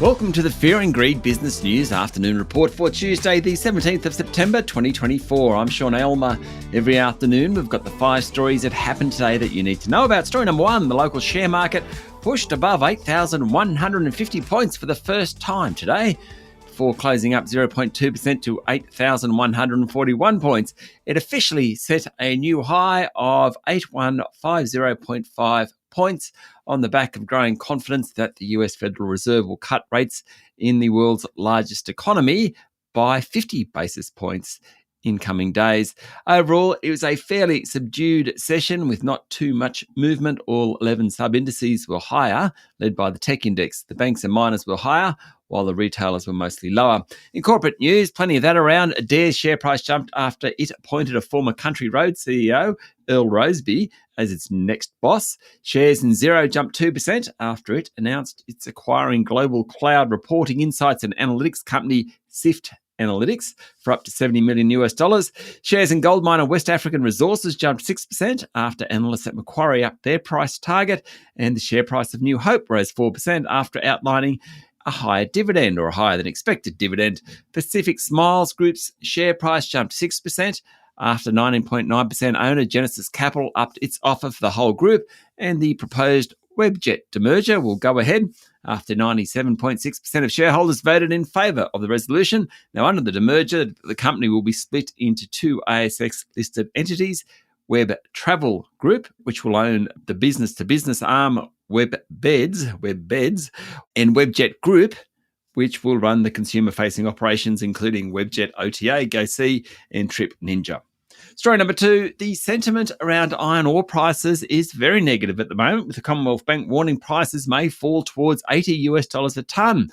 Welcome to the Fear and Greed Business News Afternoon Report for Tuesday, the 17th of September 2024. I'm Sean Aylmer. Every afternoon, we've got the 5 stories that happened today that you need to know about. Story number 1, the local share market pushed above 8,150 points for the first time today, before closing up 0.2% to 8,141 points. It officially set a new high of 8,150.5 points on the back of growing confidence that the US Federal Reserve will cut rates in the world's largest economy by 50 basis points in coming days. Overall, it was a fairly subdued session with not too much movement. All 11 sub-indices were higher, led by the tech index. The banks and miners were higher, while the retailers were mostly lower. In corporate news, plenty of that around. Adair's share price jumped after it appointed a former Country Road CEO, Earl Roseby, as its next boss. Shares in Xero jumped 2% after it announced it's acquiring global cloud reporting, insights and analytics company Sift Analytics for up to $70 million. Shares in gold miner West African Resources jumped 6% after analysts at Macquarie upped their price target, and the share price of New Hope rose 4% after outlining a higher dividend, or a higher than expected dividend. Pacific Smiles Group's share price jumped 6% after 19.9% owner Genesis Capital upped its offer for the whole group, and the proposed Webjet demerger will go ahead after 97.6% of shareholders voted in favour of the resolution. Now, under the demerger, the company will be split into 2 ASX-listed entities: Web Travel Group, which will own the business-to-business arm WebBeds, and Webjet Group, which will run the consumer-facing operations, including Webjet OTA, GoSee, and Trip Ninja. Story number 2, the sentiment around iron ore prices is very negative at the moment, with the Commonwealth Bank warning prices may fall towards $80 a tonne.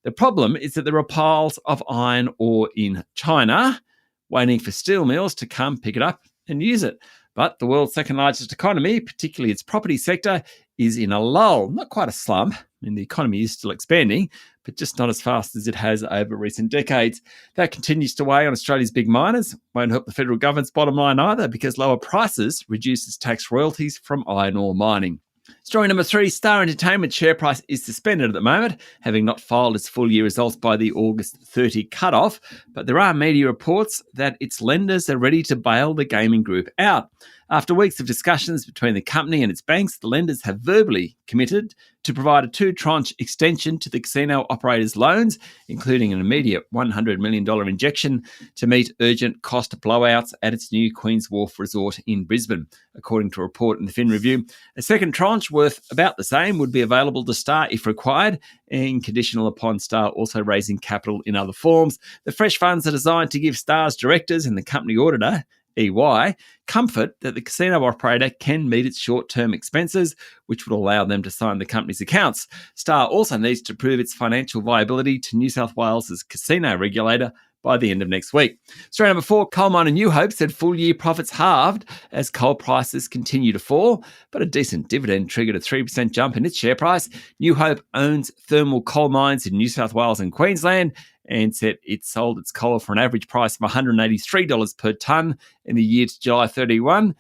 The problem is that there are piles of iron ore in China waiting for steel mills to come pick it up and use it. But the world's second largest economy, particularly its property sector, is in a lull, not quite a slump. I mean, the economy is still expanding, but just not as fast as it has over recent decades. That continues to weigh on Australia's big miners. Won't help the federal government's bottom line either, because lower prices reduces tax royalties from iron ore mining. Story number 3, Star Entertainment share price is suspended at the moment, having not filed its full year results by the August 30 cutoff, but there are media reports that its lenders are ready to bail the gaming group out. After weeks of discussions between the company and its banks, the lenders have verbally committed to provide a 2-tranche extension to the casino operators' loans, including an immediate $100 million injection to meet urgent cost blowouts at its new Queen's Wharf resort in Brisbane, according to a report in the Fin Review. A second tranche worth about the same would be available to Star if required, and conditional upon Star also raising capital in other forms. The fresh funds are designed to give Star's directors and the company auditor, EY, comfort that the casino operator can meet its short-term expenses, which would allow them to sign the company's accounts. Star also needs to prove its financial viability to New South Wales's casino regulator by the end of next week. Story number 4, coal miner New Hope said full-year profits halved as coal prices continue to fall, but a decent dividend triggered a 3% jump in its share price. New Hope owns thermal coal mines in New South Wales and Queensland, and said it sold its coal for an average price of $183 per tonne in the year to July 31.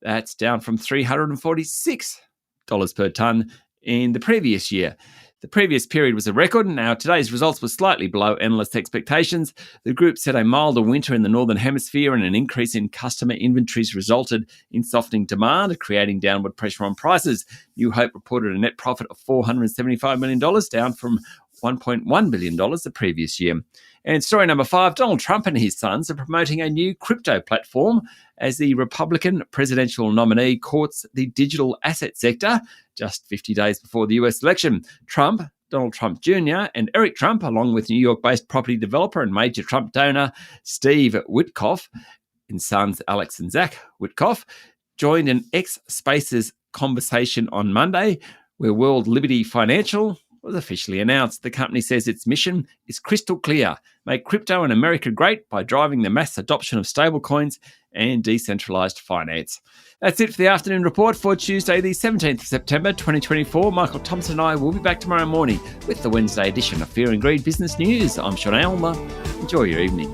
That's down from $346 per tonne in the previous year. The previous period was a record. Now, today's results were slightly below analyst expectations. The group said a milder winter in the Northern Hemisphere and an increase in customer inventories resulted in softening demand, creating downward pressure on prices. New Hope reported a net profit of $475 million, down from $1.1 billion the previous year. And story number 5, Donald Trump and his sons are promoting a new crypto platform as the Republican presidential nominee courts the digital asset sector just 50 days before the US election. Donald Trump Jr. and Eric Trump, along with New York-based property developer and major Trump donor Steve Witkoff and sons Alex and Zach Witkoff, joined an X Spaces conversation on Monday where World Liberty Financial was officially announced. The company says its mission is crystal clear: make crypto in America great by driving the mass adoption of stablecoins and decentralized finance. That's it for the afternoon report for Tuesday, the 17th of September 2024. Michael Thompson and I will be back tomorrow morning with the Wednesday edition of Fear and Greed Business News. I'm Sean Aylmer. Enjoy your evening.